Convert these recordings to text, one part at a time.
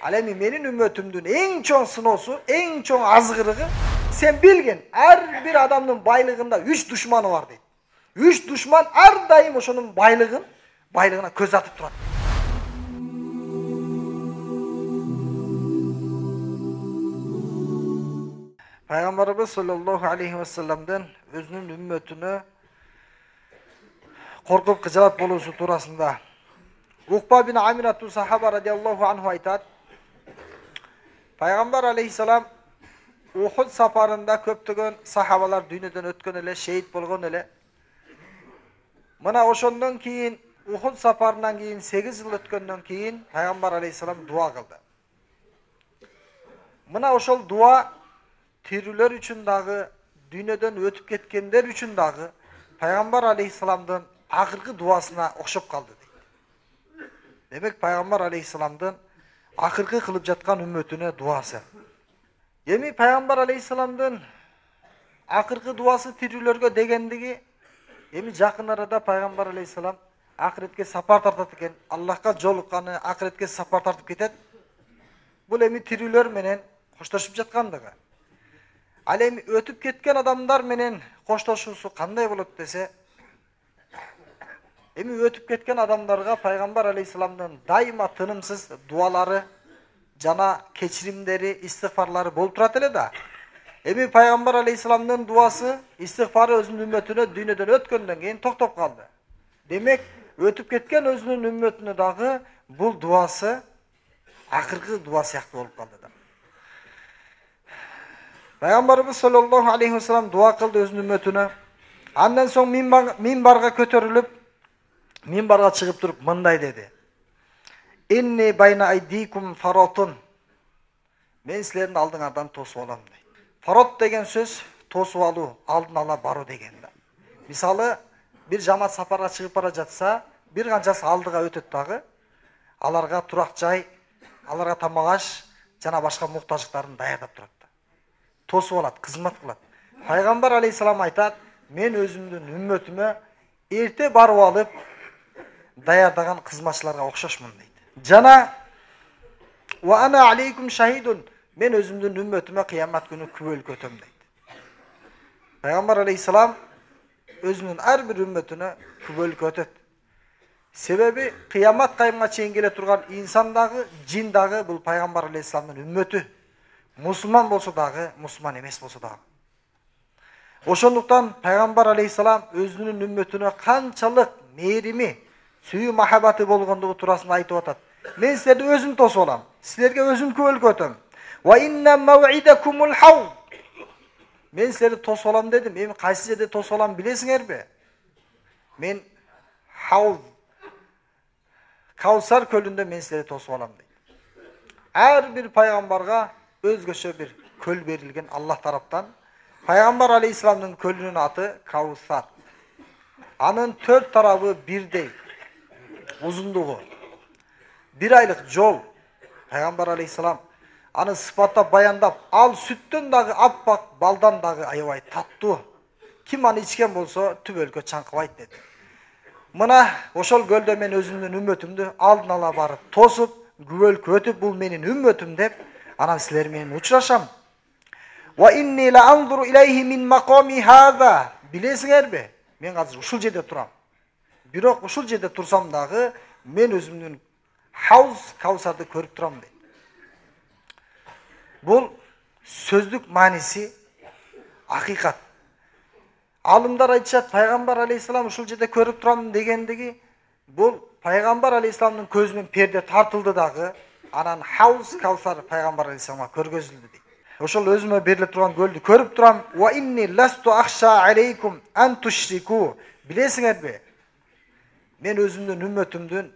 Al эми менин үммөтүмдүн эң чоң сыноосу, эң чоң азгырыгы, sen bilgin, her bir adamın baylığında 3 düşmanı var deydi. 3 düşman her daim oşonun baylığına köz atıp durат. Peygamberimiz sallallahu aleyhi ve sellem'den özünün ümmetini korkup kıcalat bolusu turasında. Ukba bin Amir atu sahaba radiyallahu anhu aytat. Peygamber aleyhisselam Uhud safarında köptөгөн sahabalar dünyadan ötkön ele, şehit bolgon ele. Mına oşondan keyin Uhud safarından keyin 8 yıl ötkөндөн keyin Peygamber aleyhisselam dua kıldı. Mına oşol dua tirüler üçün dağı, dünyadan ötüp ketkenler üçün dağı Peygamber aleyhisselam'dan akırkı duasına okşop kaldı deydi. Demek Peygamber aleyhisselam'dan akırkı kılıp jatkan ümmetine duası. Emi Peygamber aleyhisselam'dan akırkı duası tirülerge degendigi, emi jakın arada Peygamber aleyhisselam ahiretke sapar tartat eken, Allah'ka jolukkanı ahiretke sapar tartıp ketet. Bul emi tirüler menen koştaşıp jatkandığı. Al emi ötüp ketken adamlar menen koştaşuusu kanday bolot dese, emi ötüp ketken adamlarga Peygamber aleyhisselam'dan daima tınımsız duaları, jana keçirimleri, istiğfarları bolup turat ele da. Emi Peygamber aleyhisselam'dan duası, istiğfarı özünün ümmetine dünyadan ötkөндөн keyin toktop kaldı. Demek ötüp ketken özünün ümmetine dağı bul duası akırkı dua siyaktı bolup kaldı da. Peygamberimiz sallallahu aleyhi ve sellem dua kıldı özünün ümmetine. Andan soň minbarga kötörülüp, minbarga çıkıp durup mınday dedi. İnni bayna aydikum farotun. Men sizlerin aldığınlardan tosup alam deydi. Farot degen söz tosup alуу, aldın ala barуу degen da. Misalı bir jamaat saparga çıkıp bara жатса, bir kançасы алдыга өтөt дагы, аларга турак жай, аларга тамак аш жана башка муктаждыктарын даярдап турат да. Tosup alat, kızmat kılat. Peygamber aleyhisselam aytat, men özümdün ümmetime erte barып alıp dayardagan kızmatçılarga okşoşmун deydi. Jana wa ana aleykum shahidun. Men özümdün ümmetime kıyamet günü kübölük ötöm deydi. Peygamber aleyhisselam özünün her bir ümmetine kübölük ötöt. Sebebi kıyamet kayımga çeyin gele turgan insan dağı, jin dağı bu Peygamber aleyhisselam'ın ümmeti. Müslüman bolsa dağı, Müslüman emes bolsa dağı. Oşonduktan Peygamber aleyhisselam özünün ümmetine kançalık meyrimi, süyü mahabatı bolgondugu turasında aytıp atat. Men sizlerdi özüm tosup olam. Sizlerge özüm kübölük ötöm. Wa inna maw'idakumul havd. Men sizlerdi tosup olam dedim. Emi kayсы жерде tosup olam bilesiңер be? Men havd, Kavsar kölünde men sizlerdi tosup olam deydi. Her bir peygamberga özgöçe bir köl verilgen Allah taraftan. Peygamber aleyhisselam'ın kölünün adı Kavsar. Anın 4 tarafı birdey. Uzunluğu. 1 aylık yol. Peygamber aleyhisselam anı sıfatta bayandap, al sütten dağı appak, baldan dağı ayvay tatlı. Kim anı içken bolsa tübölkö çankıbayt dedi. Mına oşol gölde men özümdün ümmetimdi aldın ala barıp tosup, gübölkö ötüp bul menin ümmetim dep, anam sizler menin uçraşam. Wa inni la anzuru ilayhi min maqami hada. Bilesiңер be? Men azır uşul jerde turam. Birok uşul jerde tursam dağı men özümdün Havz Kavsar'da körüp turam deydi. Bu sözlük manisi hakikat. Alımlar aytışat Peygamber aleyhisselam uşul jerde körüp turam degendigi bu Peygamber aleyhisselam'ın közünün perde tartıldı dağı anan Havz Kavsar Peygamber aleyhisselam'a körgözüldü deydi. Oşol özüme berilip turgan gölді körüp turam. Wa inni lastu akhsha aleykum an tushriku. Bilesiңер be? Men özümdün ümmetimdün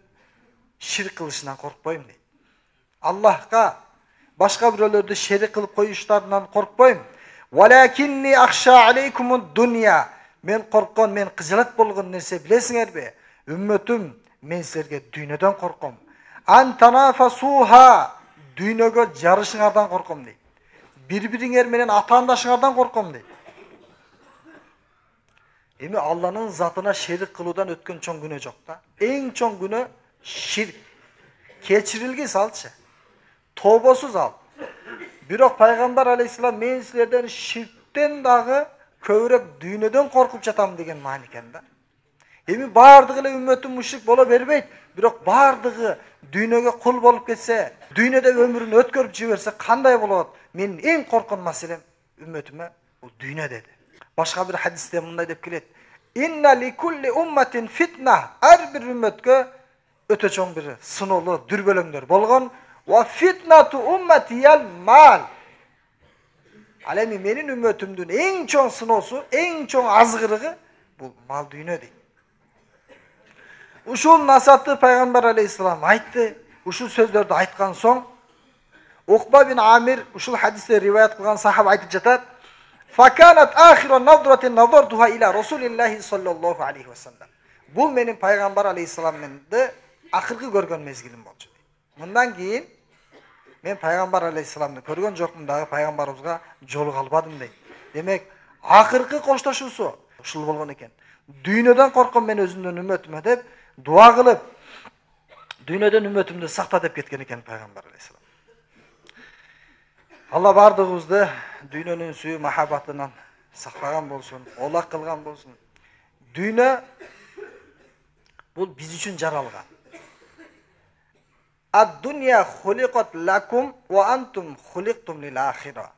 şirk kılışından korkpayım deydi. Allah'ka başka birölörді şerik kılıp koyuşlarından korkpayım. Walakinni akhsha aleykumud dunya. Men korkon, men kıjalat bolgon nerse bilesiңер be? Ümmetim men sizlerge dünyadan korkom. An tanafasuha. Dünyaga jarışыңardan korkom deydi. Bir-biriңер менен атаандаşыңардан korkom deydi. Emi Allah'ın zatına şerik kılуудан ötkөн çoğun günö jok da. Eng çoğun günö şirk. Keçirilgi salçı. тобосуз ал. Бирок пайгамбар алейхиссалам мен силерден ширктен дагы көбүрөөк дүйнөдөн коркуп жатам деген маани экен да. Эми бардыгы эле үммөтүм мушрик боло бербейт, бирок бардыгы дүйнөгө кул болуп кетсе, дүйнөдө өмүрүн өткөрүп жиберсе кандай болот? Менин эң корккон маселем үммөтүмө бул дүйнө деди. Башка бир хадисте мындай деп келет: "Инна ли кулли умматин фитна." Ар бир үммөткө өтө чоң бир сыноолуу дүрбөлөңдөр болгон. "Ва фитнату умматиял мал." Ал эми менин үммөтүмдүн эң чоң сыноосу, эң чоң азгырыгы бул мал дүйнө дейт. Ушул насатты пайгамбар алейхиссалам айтты. Ушул сөздөрдү айткан соң Уқба бин Амир ушул хадисте риваят кылган сахаба айтып жатат: "Факанат ахиру надратин назартуха ила Расулиллахи саллаллаху алейхи ва саллям." Бул менин пайгамбар алейхиссаламды акыркы көргөн мезгилим болчу. Мындан кийин мен пайгамбар алейхиссаламды көргөн жокмун, дагы пайгамбарыбызга жолуга албадым дейт. Демек, акыркы коштошуусу ушул болгон экен. Дүйнөдөн корком мен өзүмдүн үммөтүмө деп дуа кылып, дүйнөдөн үммөтүмдү сакта деп кеткен экен пайгамбар алейхиссалам. Алла бардыгыбызды дүйнөнүн сүйүү махаббатынан саклаган болсун, олак кылган болсун. Дүйнө бул биз үчүн жаралган. Ад-дунья хуликат лакум ва антум хуликтум лил ахира.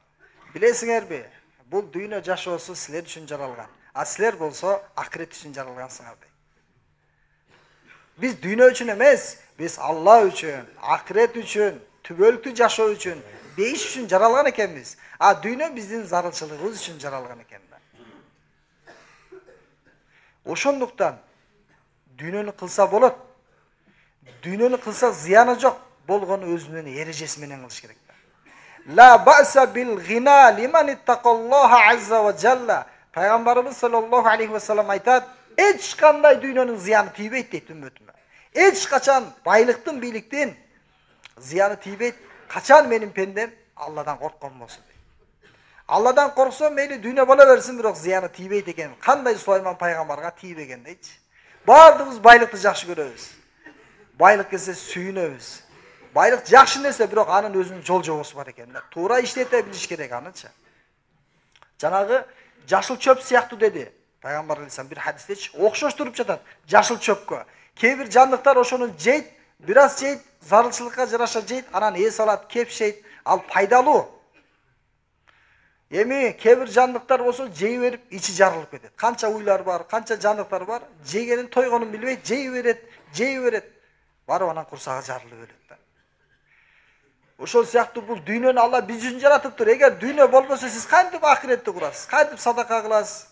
Билесиңерби? Бул дүйнө жашоосу силер үчүн жаралган. А силер болсо акырет үчүн жаралгансыңар дейт. Biz dünya üçün emez, biz Allah üçün, ahiret üçün, tübölüktü жашоо üçün, бейиш üçün жаралган экенбиz. А dünya биздин зарылчылыгыбыз üçün жаралган экен. Ошондуктан дүйнөнү кылса болот. Дүйнөнү кылса зыяны жок, болгону өзүнүн эрежеси менен кылыш керек. La ba'sa bil ghina liman ittaqallaha azza ve jalla. Пайгамбарыбыз саллаллаху алейхи ва саллям айтат: "Эч кандай дүйнөнүн зыяны тийбейт" дейт үммөтүмө. Эч качан байлыктын, бийликтин зыяны тийбейт. Качан менин пендем Алладан корккон болсун дейт. Алладан корксо мейли дүйнө боло берсин, бирок зыяны тийбейт экен. Кандай Сулайман пайгамбарга тийбеген дейчи. Бардыгыбыз байлыкты жакшы көрөбүз. Байлык келсе сүйүнөбүз. Байлык жакшы нерсе, бирок анын өзүнүн жол жобосу бар экен. Туура иштете билиш керек анычы. Жанагы жашыл чөп сыяктуу деди пайгамбар алейхиссалам бир хадистечи, окшоштуруп жатат жашыл чөпкө. Кээ бир жандыктар ошону жейт, бир аз жейт, зарылчылыкка жараша жейт, анан эс алат, кепшейт, ал пайдалуу. Эми кээ бир жандыктар болсо жей берип ичи жарылып кетет. Канча уйлар бар, канча жандыктар бар, жегенин тойгонун билбейт, жей берет. Барып анан курсагы жарылып өлөт да. Ошол сыяктуу бул дүйнөнү Алла биз үчүн жаратыптыр. Эгер дүйнө болбосо сиз кантип ахиретти курасыз? Кантип садака кыласыз?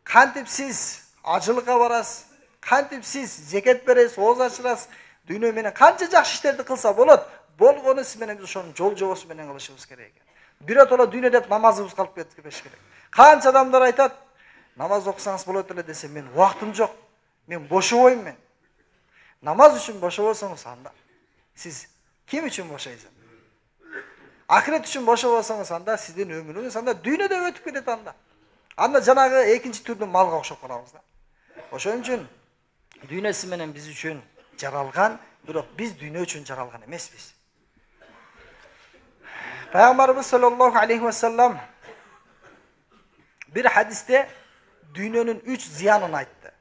Кантип сиз ажылыкка барасыз? Кантип сиз зекет бересиз, ооз ачырасыз? Дүйнө менен канча жакшы иштерди кылса болот, болгону сиз менен биз ошонун жол жобосу менен кылышыбыз керек экен. Биротоло дүйнө деп намазыбыз калып кетпеш керек. Канча адамдар айтат, намаз окусаңыз болот эле десе, мен убактым жок. Мен бошобойм мен. Намаз үчүн бошобосоңуз анда сиз ким үчүн бошойсуз? Ахирет үчүн бошобосоңуз анда сиздин өмүрүңүз анда дүйнөдө өтүп кетет анда. Анда жанагы экинчи түрдүн малга окшоп калабыз да. Ошон үчүн дүйнөсү менен биз үчүн жаралган, бирок биз дүйнө үчүн жаралган эмеспиз. Пайгамбарыбыз саллаллаху алейхи ва саллям бир хадисте дүйнөнүн 3 зыянын айтты.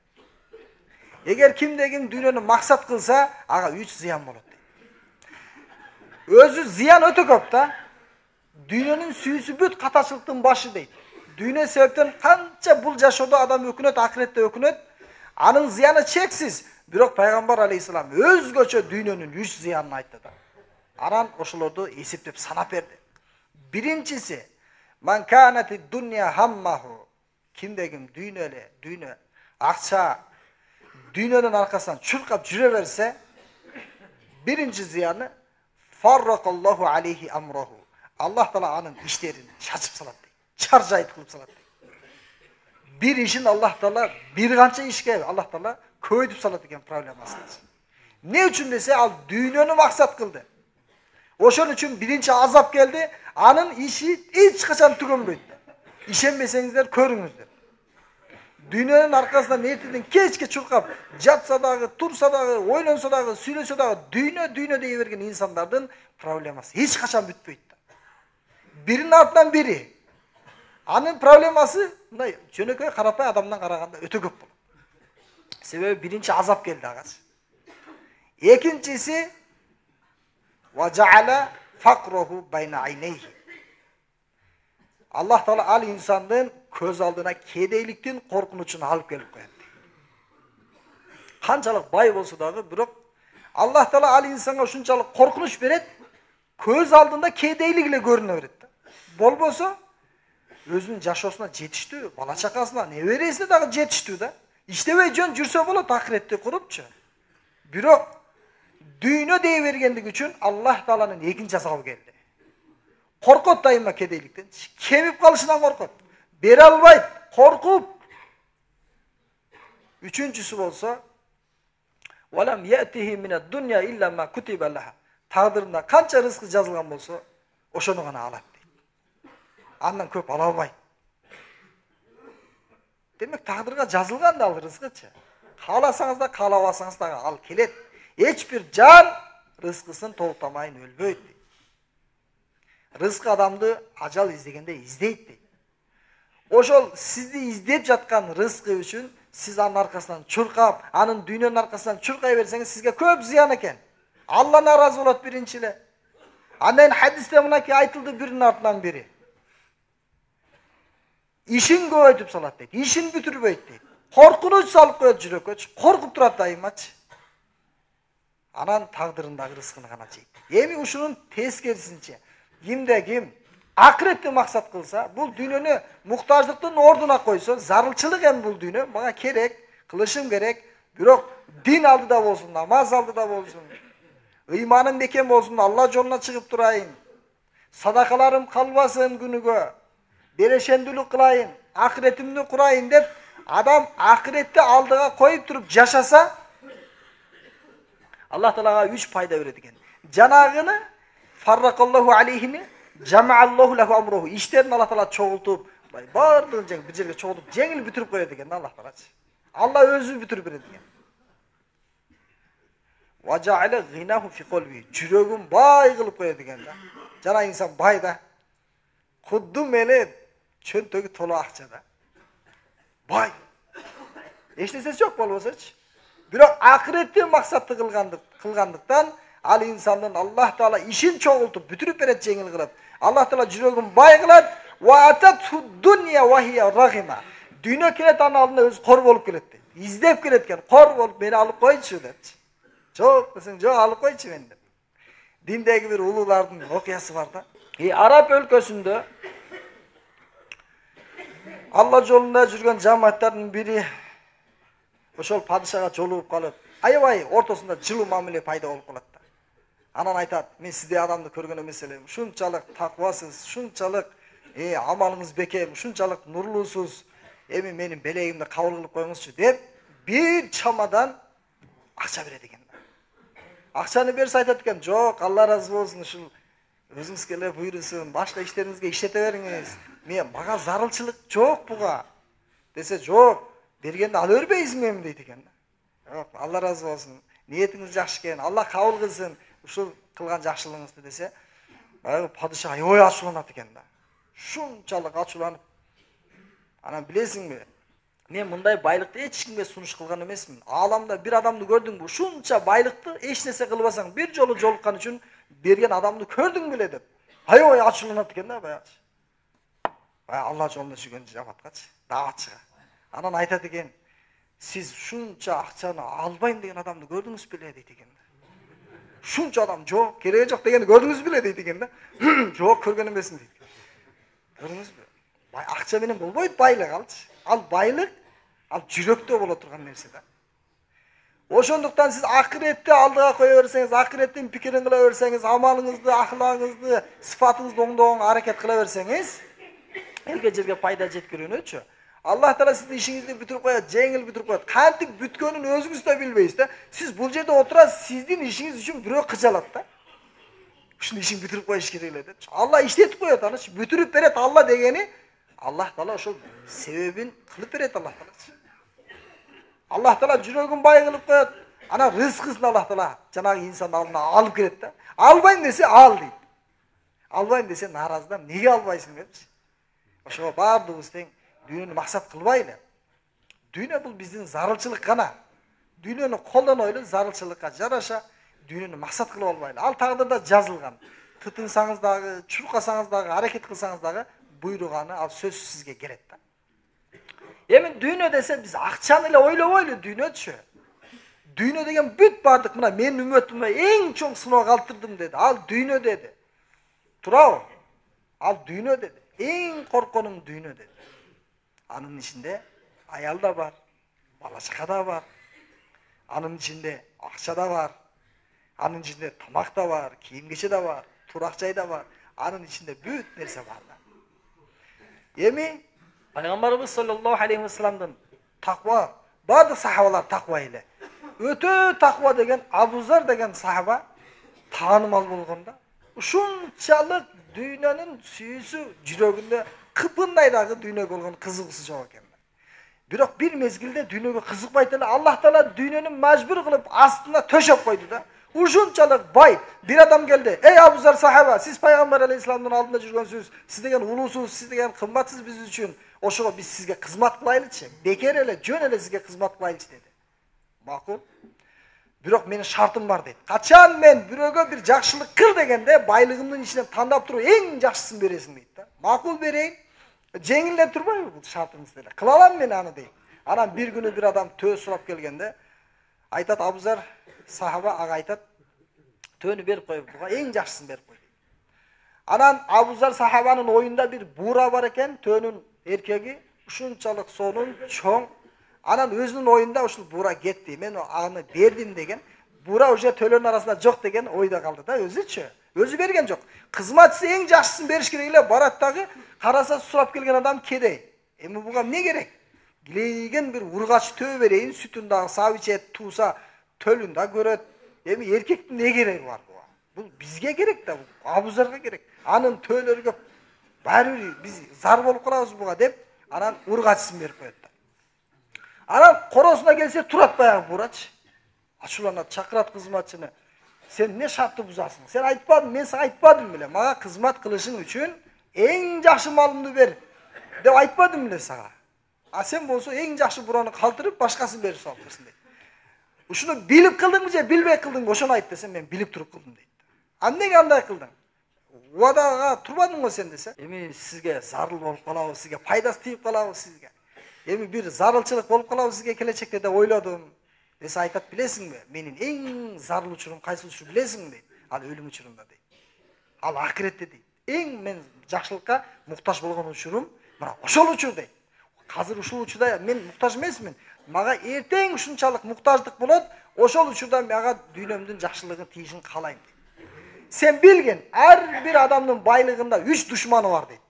Эгер кимде-ким дүйнөнү максат кылса, ага 3 зыян болот дейт. Өзү зыян өтө көп да. Дүйнөнүн сүйүүсү бүт катачылыктын башы дейт. Дүйнө себептен канча бул жашоодо адам өкүнөт, акыретте өкүнөт. Анын зыяны чексиз. Бирок пайгамбар алейхиссалам өзгөчө дүйнөнүн 3 зыянын айтты да. Анан ошолорду эсептеп санап берди. Биринчиси, ман канати дунья хаммаху. Кимде-ким дүйнө эле, дүйнө, акча, дүйнөнүн аркасынан чуркап жүрө берсе, биринчи зыяны фарракаллаху алейхи амраху. Аллах Таала анын иштерин чачып салат дейт. Чаржайт кылып салат дейт. Бир ишин Аллах Таала бир канча ишке Аллах Таала көйдүп салат экен проблемасын. Не үчүн десе, ал дүйнөнү максат кылды. Ошон үчүн биринчи азап келди, анын иши эч качан түгөнбөйт. Ишенбесеңиздер көрүңүздөр. Dünyanın arkasından erteden kechke çurkap, jatsa dagı, tursa dagı, oylonsa dagı, süylese dagı, dünya deyi bergen insanlardan probleması hiç kaçan bütpeydi. Birinin ardından biri. Anın probleması mындай жөнөкөй карапай адамдан караганда өтө көп болот. Себеби birinci azap geldi agaz. İkincisi وَجَعَلَ فَقْرُهُ بَيْنَ عَيْنَيْهِ. Allah Teala al insanın köz aldığına kedeylikten korkunuçunu alıp gelip koydu. Kançalık bay bolsa dagı bирок Allah Teala al insana şunçalık korkunuç beret, köz aldığında kedeylik ile görüne beret. Bolbosa özünün жашоосуна жетиштүү, бала чакасына, небересине дагы жетиштүү да. İştebey жөн жүрсө болот ахиретти курупчу. Бирок dünya deyi bergендиги үчүн Allah Teala'nın экинчи азабы келди. Korkot dayıma kedeylikten. Kemip kalışından korkot. Beri albayt. Korkup. Üçüncüsü olsa وَلَمْ يَأْتِهِ مِنَ الدُّنْيَا اِلَّا مَا كُتِبَ لَهَا. Tağdırında kança rızkı yazılgan bolsa oşonu gana alat deydi. Andan köp ala albayt. Demek tağdırga жазылган da al rızkıçı. Kalasanız da kalavasanız da al kelet. Hiçbir can rızkısını toltamayın ölböyt. Rızkı adamdı acal izlegende izdeydi. Oşol sizdi izdep жаткан rızkı üçün siz anın arkasından çurkap, anın dünyanın arkasından çurkay verseniz sizge köp ziyan eken. Allah narazı bolat birinçile. Andan hadiste mınaki aytıldı birinin ardından biri. İşin köpöйтүп salat deydi. İşin бүтүрбөйт deydi. Korkunuç salıp koyat жүрөккө. Korkup turat dayımaç. Anan tağdırındagı rızkını gana jeydi. Emi uşunun teskersinçe kimde-kim akirette maksat kılsa, bu dünyünü muhtaçlıktın orduna koysa, zarılçılık hem bu dünyü, bana kerek, kılışım gerek, bирок din aldı da bolsun, namaz aldı da bolsun, imanım beken bolsun, Allah yoluna çıkıp durayın, sadakalarım kalmasın günüge, bereşendülük kılayın, ahiretimni kurayın dep, adam ahirette aldığa koyup durup yaşasa, Allah Teala'ga 3 payda verediken. Canağını farrakallahu aleyhini jama'allahu lehu amruhu. İşlerini Allah Teala çoğultup, bardığın bir жерге çoğultup, jеңil bütürüp koyar degen Allah Teala. Allah özü bütürüp verir degen. Wa ja'ala ghinahu fi qalbi. Жүрөгүн bay kılıp koyar degen da. Jana insan bay da. Kuddu mele çöntögü tolu akçada. Bay. Eşnesesi yok bolbosa-çı. Bирок ahirette maksatlı kılgandıktan al insanın Allah Teala işin çoğultup bütürüp beret jеңil kılıp Allah Teala жүрөгүн bay kılat wa atatu dunya wa hiya raghima. Dünya kelet anın aldığında özü kor bolup kelet. İzdep keletken kor bolup beni alıp koyçu dedi. Çok desin, çok alıp koyçu beni dedi. Dindeki bir ululardın okuyası var da. Arap өлkөsүндө Allah yolunda жүргөн жамааттардын biri ошол падышага жолугуп калып, аябай ортосунда жылуу мамиле пайда болуп калат да. Анан айтат, мен сизде адамды көргөн эмес элем. Ушунчалык таквасыз, ушунчалык амалыңыз бекем, ушунчалык нурлуусуз. Эми менин белегимди кабыл кылып коюңузчу деп, bir чамадан акча берет экен. Акчаны берсе айтат экен, жок, Алла разы болсун, ушул өзүңүзгө эле буйрусун, башка иштериңизге иштете бериңиз. Мен мага зарылчылык жок буга. Десе, жок. Бергенде ал өрбейсиңби эми дейт экен. Жок, Алла разы болсун. Ниетиңиз жакшы экен. Алла кабыл кылсын ушул кылган жакшылыгыңызды десе, баягы падыша аябай ачууланат экен да. Шунчалык ачууланып. Анан билесиңби? Мен мындай байлыкты эч кимге сунуш кылган эмесмин. Ааламда бир адамды көрдүңбү? Ушунча байлыкты эч нерсе кылбасаң, бир жолу жолуккан үчүн берген адамды көрдүң беле деп. Аябай ачууланат экен да баягы. Алла жолунда жүргөн жаматкачы, даатчыга. Анан айтат экен, сиз шунча акчаны албайм деген адамды көрдүңүз беле дейт экен. Шунча адам жок, кереги жок дегенди көрдүңүз беле дейт экен да. Жок, көргөн эмесмин дейт. Көрдүңүзбү? Акча менен болбойт байлык алчы. Ал байлык, ал жүрөктө боло турган нерсе да. Ошондуктан сиз акиретти алдыга кое берсеңиз, акиреттин пикирин кыла берсеңиз, амалыңызды, ахлагыңызды, сыфатыңызды оңдогонго аракет кыла берсеңиз, элге жерге пайда жеткирүүнүчү. Allah Teala sizin işinizi bütürüp koyat, jеңил bütürüp koyat. Kantip bütkönün özünüz de bilmeyiz de. Siz bu yerde oturasınız, sizin işiniz için biri kıcalat da. Şunu işin bütürüp koyuş gereğiyle de. Allah işletip koyat anı. Bütürüp beret Allah degeni, Allah Teala şu sebebin kılıp beret Allah Teala. Allah Taala жүрөгүн бай кылып коет. Ана рызкысын Allah Taala жанагы инсандын алдына алып келет да. Албайм десе ал дейт. Албайм десе наразыдан неге албайсың депчи. Ошого бардыгыбыз тең дүйнөнү максат кылбайлы. Дүйнө бул биздин зарылчылык гана. Дүйнөнү колдонойлу зарылчылыкка жараша дүйнөнү максат кылып албайлы. Ал тагдырда жазылган. Тытынсаңыз дагы, чуркасаңыз дагы, аракет кылсаңыз дагы буйруганы ал сөзсүз сизге келет да. Эми дүйнө десе биз акчаны эле ойлобойлу дүйнөчү. Дүйнө деген бүт бардык мына менин үмөтүмө эң чоң сыноо калтырдым деди. Ал дүйнө деди. Турабы? Ал дүйнө деди. Эң корконуң дүйнө деди. Анын ичинде аял да бар, бала чака да бар. Анын ичинде акча да бар. Анын ичинде тамак да бар, кийим кече да бар, турак жай да бар. Анын ичинде бүт нерсе бар да. Эми Пайгамбарыбыз саллаллаху алейхи ва салламдын таква, бардык сахабалар таква эле. Өтө таква деген Абузар деген сахаба таанымал болгондо, ушунчалык дүйнөнүн сүйүүсү жүрөгүндө кыпындай дагы дүйнөгө болгон кызыгуусу жок экен. Бирок бир мезгилде дүйнөгө кызыкпайт эле Аллах Таала дүйнөнү мажбур кылып астына төшөп койду да. Ушунчалык бай бир адам келди. Ey Абузар сахаба, сиз Пайгамбар алейхисаламдын алдында жүргөнсүз. Сиз деген улуусуз, сиз деген кымбатсыз биз үчүн. Ошого биз сизге кызмат кылайлычы. Бекер эле, жөн эле сизге кызмат кылайлычы деди. Макул. Бирок менин шартым бар дейт. Качан мен бирөөгө бир жакшылык кыл дегенде байлыгымдын ичинен тандап туруп эң жакшысын бересиң дейт да. Макул берейин. Жеңилдеп турбайбы бул шартыңыз деле. Кыла алам мен аны дейт. Анан бир күнү бир адам төө сурап келгенде айтат Абузар сахаба ага айтат, төөнү берип коюп буга эң жакшысын берип кой. Анан Абузар сахабанын оюнда бир буура бар экен, төөнүн эркеги ушунчалык сонун, чоң. Анан өзүнүн оюнда ушул буура кетти, мен аны бердим деген, буура уже төлөнүн арасында жок деген ойдо калды да, өзүчү. Өзү берген жок. Кызматчысы эң жакшысын бериш керек эле, барат дагы караса сурап келген адам кедей. Эми буга эмне керек? Гилейген бир ургач төө берейин, сүтүн дагы саап ичет, тууса төлүн да көрөт. Эми эркектин эмне кереги бар буга? Бул бизге керек да, Абузарга керек. Анын төөлөрү көп. Баары бир биз зар болуп калабыз буга деп, анан ургачысын берип коет да. Анан коросуна келсе турат баягы бурачы. Ачууланат, чакырат кызматчыны. Sen эмне шартты бузасың? Сен айтпадың, мен сага айтпадым беле. Мага кызмат кылышың үчүн эң жакшы малымды бер деп айтпадым беле сага. А сен болсо эң жакшы бураны калтырып, башкасын берип салыпсың дейт. Ушуну билип кылдыңбы же билбей кылдыңбы? Ошону айт десем, мен билип туруп кылдым дейт. А эмнеге андай кылдың? Убадага турбадың го сен десе. Эми сизге зарыл болуп калабы, сизге пайдасы тийип калабы сизге. Эми бир зарылчылык болуп калабы сизге келечекте деп ойлодум. Десе айтат, билесиңби? Менин эң зарыл учурум кайсы учур билесиңби дейт. Ал өлүм учурунда дейт. Ал акыретте дейт. Эң мен жакшылыкка муктаж болгон учурум мына ошол учур дейт. Азыр ушул учурда мен муктаж эмесмин. Мага эртең ушунчалык муктаждык болот, ошол учурда мага дүйнөмдүн жакшылыгы тийишин каалайм дейт. Сен билген, ар бир адамдын байлыгында 3 душманы бар дейт.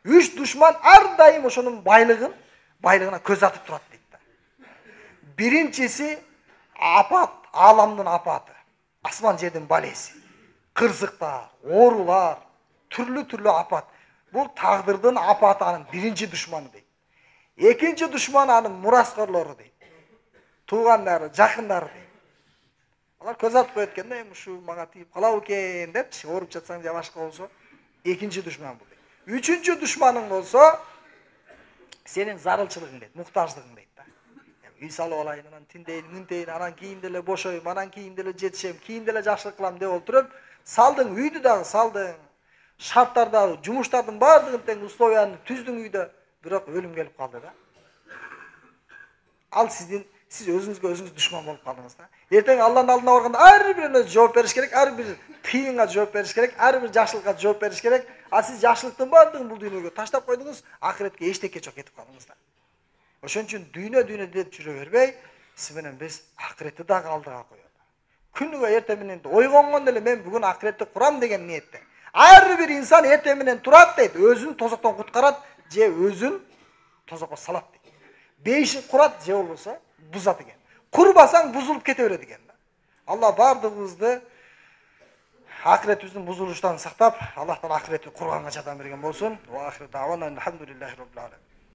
3 душман ар дайым ошонун байлыгына көз атып турат дейт. Биринчиси апат, аламдын апаты. Асман жердин балеси. Кырсыктар, оорулар, түрлүү апат. Бул тагдырдын апаты анын биринчи душманы дейт. Экинчи душманы анын мураскорлору дейт. Туугандары, жакындары дейт. Алар көз атып коет экенде, эми ушу мага тийип калабы экен депчи, ооруп жатсаң же башка болсо, экинчи душман бул дейт. Үчүнчү душманың болсо, сенин зарылчылыгың дейт, муктаждыгың дейт да. Үй салып алайын, анан тиндейин, мынтейин, анан кийин деле бошоюм, анан кийин деле жетишем, кийин деле жакшылык кылам деп отуруп, салдың, үйдү дагы салдың, шарттарды, жумуштардын баардыгын тең условияны түздүң үйдө, бирок өлүм келип калды да. Ал сиз өзүңүзгө өзүңүз душман болуп калдыңыз да. Эртең Алланын алдына барганда ар бирине жооп бериш керек, ар бир тыйынга жооп бериш керек, ар бир жакшылыкка жооп бериш керек. А сиз жакшылыктын баардыгын бул дүйнөгө таштап койдуңуз, акыретке эчтеке жок кетип калдыңыз да. Ошон үчүн дүйнө деп жүрө бербей, сиз менен биз акыретти дагы алдыга коелу. Күнүгө эртең менен ойгонгондо эле мен бүгүн акыретти курам деген ниетте. Ар бир инсан эртең менен турат дейт, өзүн тозоктон куткарат же өзүн тозокко салат дейт. Бейишин курат же болбосо бузат экен. Курбасаң бузулуп кете берет экен. Алла бардыгыбызды акыретибиздин бузулуштан сактап, Аллахтан акыретти курганга жардам берген болсун. Ва ахиру давана алхамдулиллахи роббил аламин.